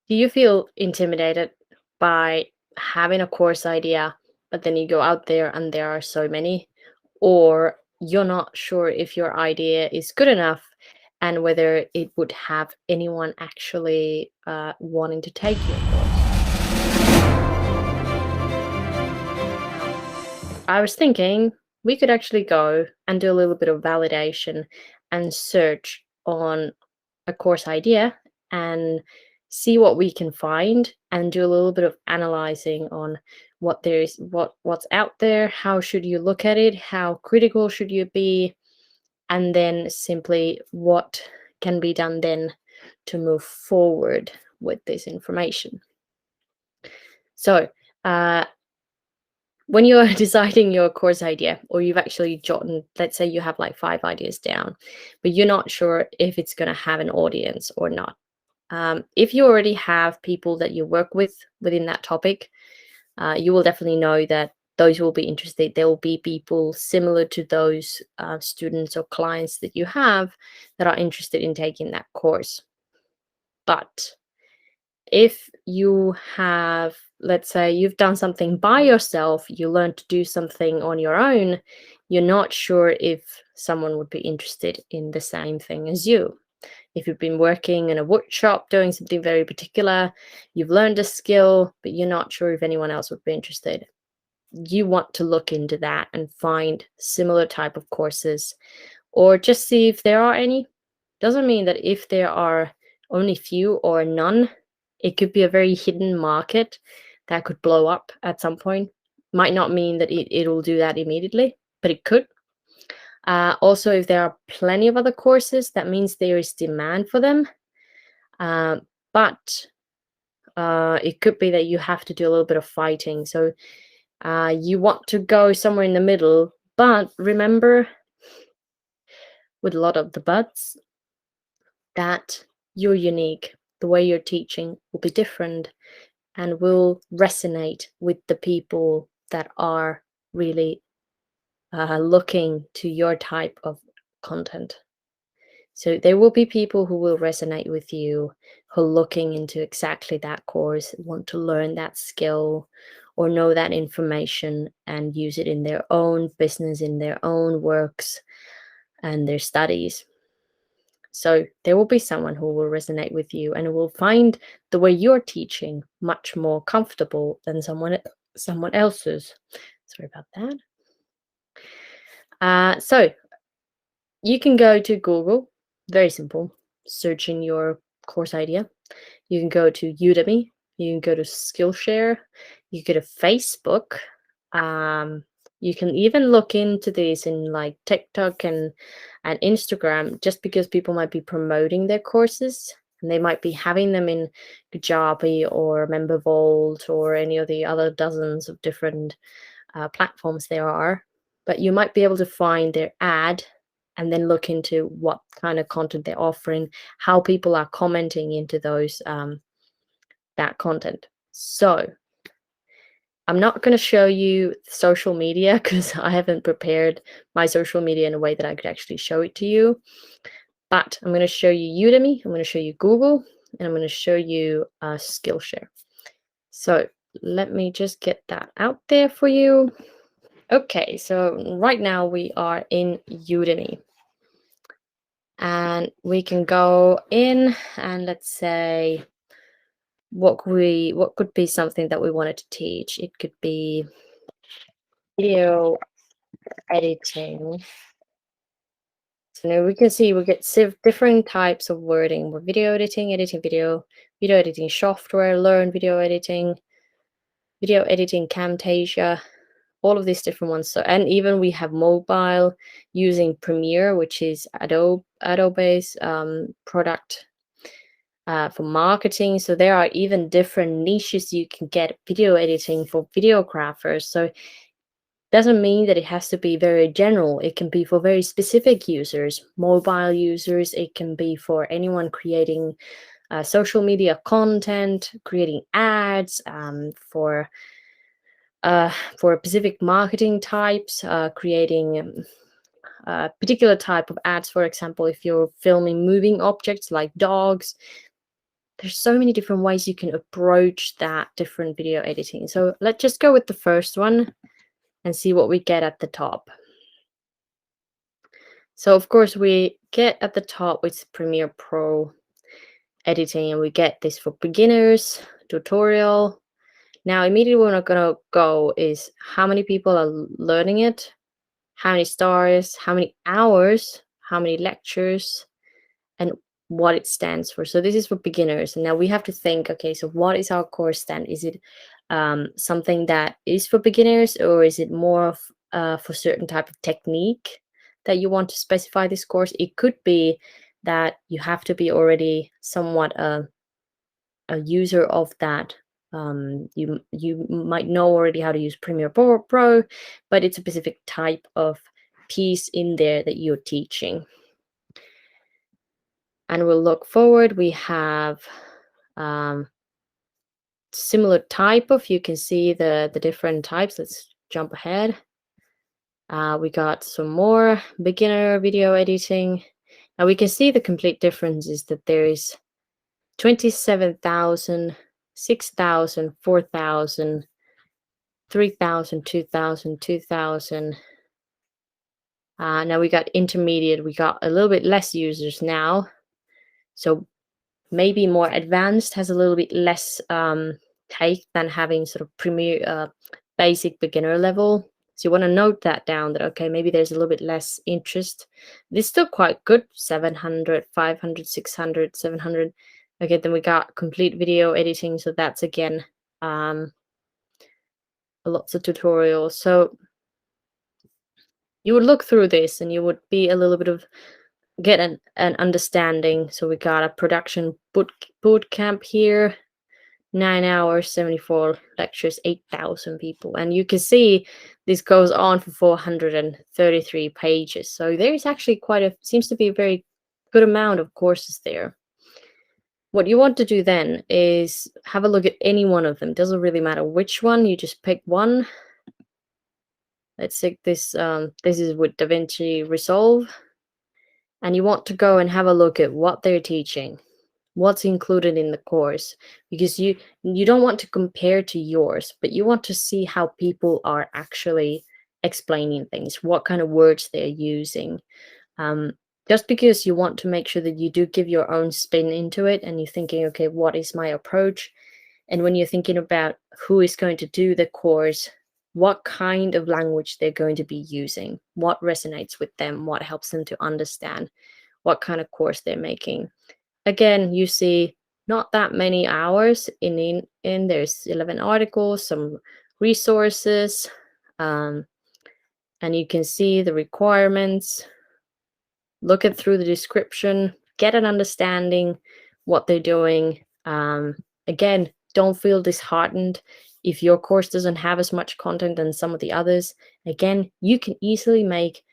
Do you feel intimidated by having a course idea, but then you go out there and there are so many? Or you're not sure if your idea is good enough and whether it would have anyone actually wanting to take your course? Now, I was thinking we could actually go and do a little bit of validation and search on a course idea and see what we can find and do a little bit of analyzing on what's out there, how should you look at it, how critical should you be, and then simply what can be done then to move forward with this information. So uh, when you're deciding your course idea, or you've actually jotted, let's say you have like 5 ideas down, but you're not sure if it's going to have an audience or not. If you already have people that you work with within that topic, you will definitely know that those will be interested. There will be people similar to those students or clients that you have that are interested in taking that course. But if you have, let's say, you've done something by yourself, you learned to do something on your own, you're not sure if someone would be interested in the same thing as you. If you've been working in a wood shop doing something very particular, you've learned a skill, but you're not sure if anyone else would be interested. You want to look into that and find similar type of courses or just see if there are any. Doesn't mean that if there are only few or none, it could be a very hidden market that could blow up at some point. Might not mean that it'll do that immediately, but it could. Also, if there are plenty of other courses, that means there is demand for them. Uh, but it could be that you have to do a little bit of fighting. So you want to go somewhere in the middle, but remember, with a lot of the buts, that you're unique. The way you're teaching will be different and will resonate with the people that are really looking to your type of content. So there will be people who will resonate with you, who are looking into exactly that course, want to learn that skill or know that information and use it in their own business, in their own works and their studies. So there will be someone who will resonate with you and will find the way you're teaching much more comfortable than someone else's. Sorry about that. So you can go to Google, very simple, search in your course idea. You can go to Udemy, you can go to Skillshare, you go to Facebook. Um, you can even look into this in like TikTok and Instagram, just because people might be promoting their courses and they might be having them in Kajabi or MemberVault or any of the other dozens of different platforms there are. But you might be able to find their ad and then look into what kind of content they're offering, how people are commenting into those that content. So I'm not going to show you social media because I haven't prepared my social media in a way that I could actually show it to you. But I'm going to show you Udemy, I'm going to show you Google, and I'm going to show you Skillshare. So let me just get that out there for you. Okay, so right now we are in Udemy. And we can go in and let's say what could be something that we wanted to teach. It could be video editing. So now we can see we get different types of wording. We're video editing, editing video, video editing software, learn video editing Camtasia, all of these different ones. So, and even we have mobile using Premiere, which is Adobe's product for marketing. So there are even different niches you can get video editing for videographers. So doesn't mean that it has to be very general. It can be for very specific users, mobile users. It can be for anyone creating social media content, creating ads for specific marketing types, creating a particular type of ads. For example, if you're filming moving objects like dogs, there's so many different ways you can approach that different video editing. So let's just go with the first one and see what we get at the top. So of course we get at the top with Premiere Pro editing, and we get this for beginners, tutorial. Now immediately what I'm gonna go is how many people are learning it, how many stars, how many hours, how many lectures, and what it stands for. So this is for beginners. And now we have to think, okay, so what is our course stand? Is it something that is for beginners, or is it more of for certain type of technique that you want to specify this course? It could be that you have to be already somewhat a user of that. You might know already how to use Premiere Pro, but it's a specific type of piece in there that you're teaching. And we'll look forward. We have similar type of, you can see the different types. Let's jump ahead. We got some more beginner video editing. Now we can see the complete difference is that there is 27,000, 6,000, 4,000, 3,000, 2,000, 2,000. Now we got intermediate. We got a little bit less users now. So maybe more advanced has a little bit less take than having sort of premier basic beginner level. So you want to note that down, that okay, maybe there's a little bit less interest. This is still quite good. 700, 500, 600, 700. Okay, then we got complete video editing. So that's again lots of tutorials. So you would look through this and you would be a little bit of get an understanding. So we got a production boot camp here, 9 hours, 74 lectures, 8,000 people. And you can see this goes on for 433 pages. So there's actually seems to be a very good amount of courses there. What you want to do then is have a look at any one of them. Doesn't really matter which one, you just pick one. Let's take this, this is with DaVinci Resolve. And you want to go and have a look at what they're teaching, what's included in the course, because you don't want to compare to yours, but you want to see how people are actually explaining things, what kind of words they're using. Just because you want to make sure that you do give your own spin into it, and you're thinking, okay, what is my approach? And when you're thinking about who is going to do the course, what kind of language they're going to be using, what resonates with them, what helps them to understand what kind of course they're making. Again, you see not that many hours in there's 11 articles, some resources, and you can see the requirements. Look it through the description, get an understanding what they're doing. Again, don't feel disheartened if your course doesn't have as much content than some of the others. Again, you can easily make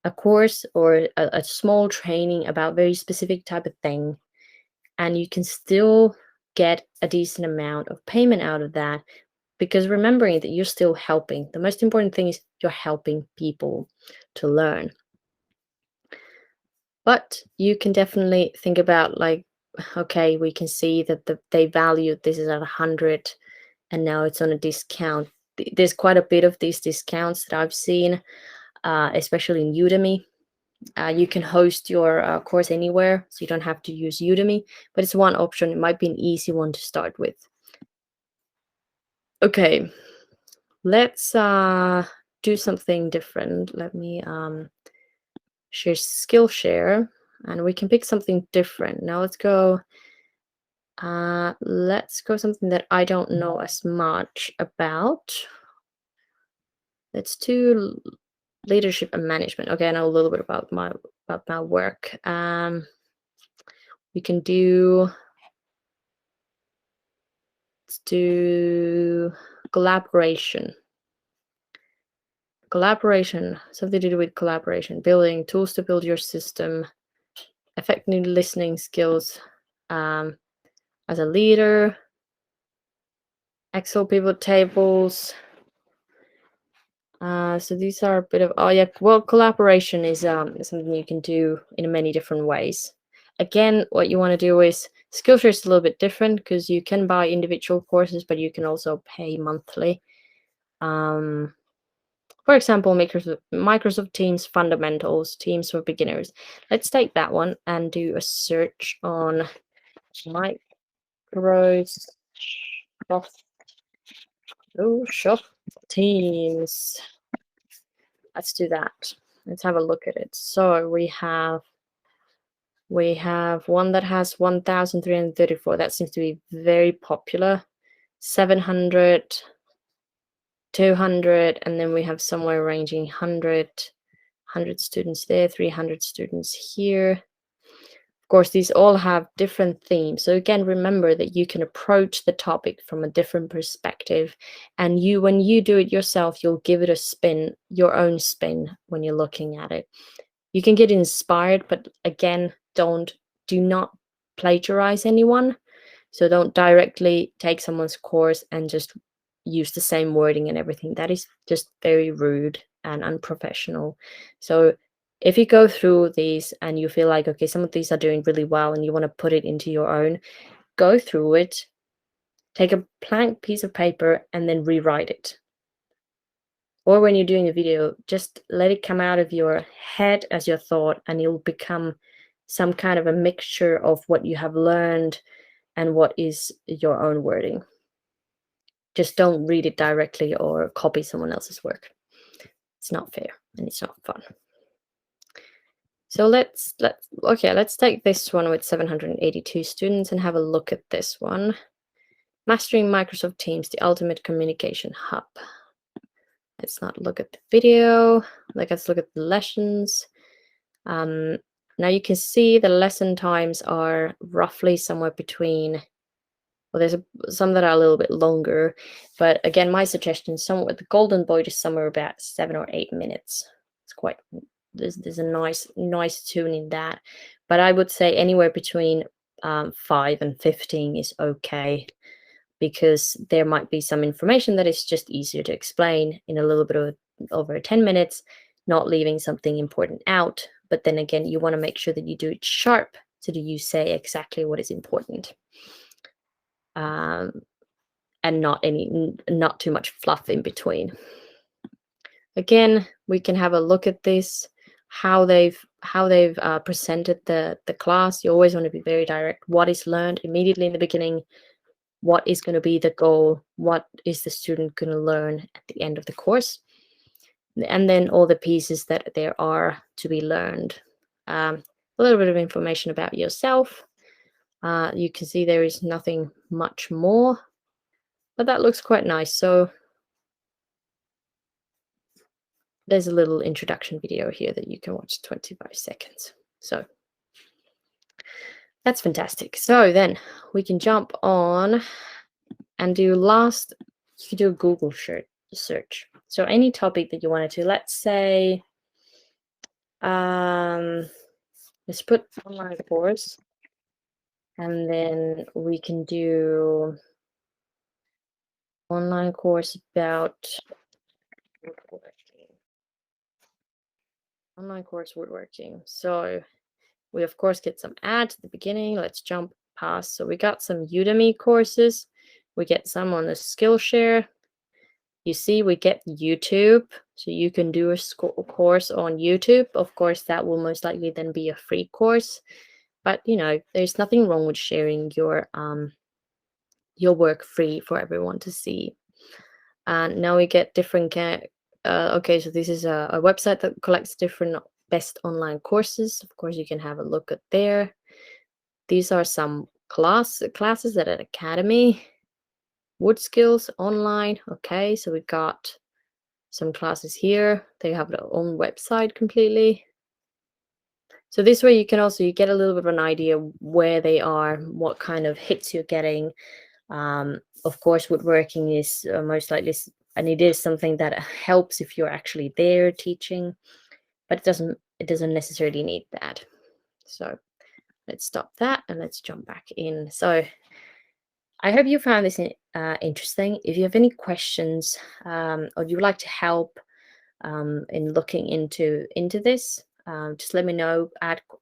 a course or a small training about very specific type of thing, and you can still get a decent amount of payment out of that, because remembering that you're still helping. The most important thing is you're helping people to learn. But you can definitely think about, like, okay, we can see that they valued this is at 100 and now it's on a discount. There's quite a bit of these discounts that I've seen, especially in Udemy. You can host your course anywhere, so you don't have to use Udemy, but it's one option. It might be an easy one to start with. Okay, let's do something different. Let me share Skillshare, and we can pick something different. Now let's go something that I don't know as much about. Let's do leadership and management. Okay, I know a little bit about my work. We can do, let's do collaboration. Something to do with collaboration, building tools to build your system, effective listening skills as a leader, Excel pivot tables. So these are a bit of, oh yeah, well, collaboration is something you can do in many different ways. Again, what you want to do is Skillshare is a little bit different because you can buy individual courses, but you can also pay monthly. For example, Microsoft Teams Fundamentals, Teams for Beginners. Let's take that one and do a search on Microsoft Teams. Let's do that. Let's have a look at it. So we have one that has 1,334. That seems to be very popular. 700, 200, and then we have somewhere ranging 100 students there, 300 students here. Of course, these all have different themes. So again, remember that you can approach the topic from a different perspective. And when you do it yourself, you'll give it a spin, your own spin when you're looking at it. You can get inspired, but again, do not plagiarize anyone. So don't directly take someone's course and just use the same wording and everything. That is just very rude and unprofessional. So if you go through these and you feel like, okay, some of these are doing really well and you want to put it into your own, go through it, take a blank piece of paper and then rewrite it. Or when you're doing a video, just let it come out of your head as your thought, and it'll become some kind of a mixture of what you have learned and what is your own wording. Just don't read it directly or copy someone else's work. It's not fair and it's not fun. So let's take this one with 782 students and have a look at this one. Mastering Microsoft Teams, the ultimate communication hub. Let's not look at the video. Let's look at the lessons. Now you can see the lesson times are roughly somewhere between, well, there's some that are a little bit longer, but again, my suggestion, somewhere the golden boy is somewhere about 7 or 8 minutes. It's quite, there's a nice tune in that, but I would say anywhere between 5 and 15 is okay, because there might be some information that is just easier to explain in a little bit of over 10 minutes, not leaving something important out. But then again, you want to make sure that you do it sharp so that you say exactly what is important, and not too much fluff in between. Again, we can have a look at this, how they've presented the class. You always want to be very direct. What is learned immediately in the beginning? What is going to be the goal? What is the student going to learn at the end of the course? And then all the pieces that there are to be learned. A little bit of information about yourself. You can see there is nothing much more, but that looks quite nice. So there's a little introduction video here that you can watch, 25 seconds. So that's fantastic. So then we can jump on and do you can do a Google search. So any topic that you wanted to, let's say, let's put online course, and then we can do online course about woodworking. So we of course get some ads at the beginning. Let's jump past. So we got some Udemy courses. We get some on the Skillshare. You see, we get YouTube, so you can do a course on YouTube. Of course, that will most likely then be a free course, but there's nothing wrong with sharing your work free for everyone to see. And now we get different. Okay, so this is a website that collects different best online courses. Of course, you can have a look at there. These are some classes at an academy. Wood skills online. Okay, so we've got some classes here. They have their own website completely. So this way you get a little bit of an idea where they are, what kind of hits you're getting. Of course, woodworking is most likely, and it is something that helps if you're actually there teaching, but it doesn't necessarily need that. So let's stop that and let's jump back in. So I hope you found this interesting. If you have any questions or you would like to help in looking into this, just let me know,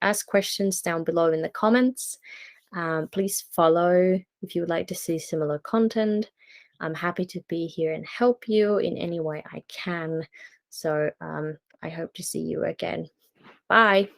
ask questions down below in the comments. Please follow if you would like to see similar content. I'm happy to be here and help you in any way I can. So I hope to see you again. Bye.